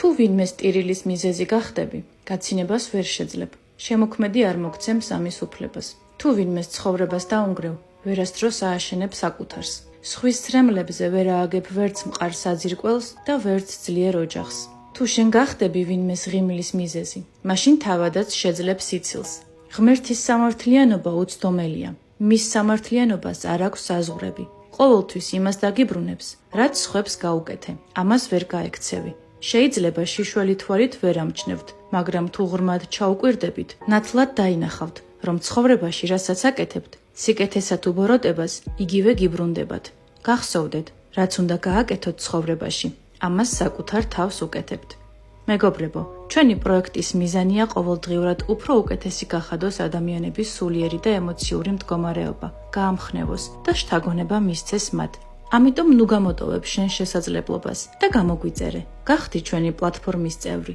თუ ვინმე სტირილის მიზეზი გახდები, გაცინებას ვერ შეძლებ. შემოქმედი არ მოგცემს ამის უფლებას. თუ ვინმეს ცხოვრებას დაუნგრევ, ვერასდროს ააშენებ საკუთარს. სხვის ცრემლებზე ვერ ააგებ ვერც მყარ საძირკველს და ვერც ძლიერ ოჯახს. თუ შენ გახდები ვინმეს ღიმილის მიზეზი, მაშინ თავადაც შეძლებ სიცილს. ღმერთის სამართლიანობა უცდომელია. მის სამართლიანობას არ აქვს საზღვრები. ყოველთვის იმას დაგიბრუნებს, რაც სხვებს გაუკეთე. ამას ვერ გაექცევი. შეიძლება შიშველი თვალით ვერ ამჩნევთ, მაგრამ თუ ღრმად ჩაუკვირდებით, ნათლად დაინახავთ, რომ ცხოვრებაში რასაც აკეთებთ, სიკეთესა თუ ბოროტებას იგივე გიბრუნდებათ. გახსოვდეთ, რაც უნდა გააკეთოთ ცხოვრებაში, ამას საკუთარ თავს უკეთებთ. მეგობრებო, ჩვენი პროექტის მიზანია ყოველდღიურად უფრო უკეთესი გახადოს ადამიანების სულიერი და ემოციური მდგომარეობა, გაამხნევოს და შთაგონება მისცეს მათ. ამიტომ ნუ გამოტოვებ შენ შესაძლებლობას და გამოგვიწერე. გახდი ჩვენი პლატფორმის წევრი.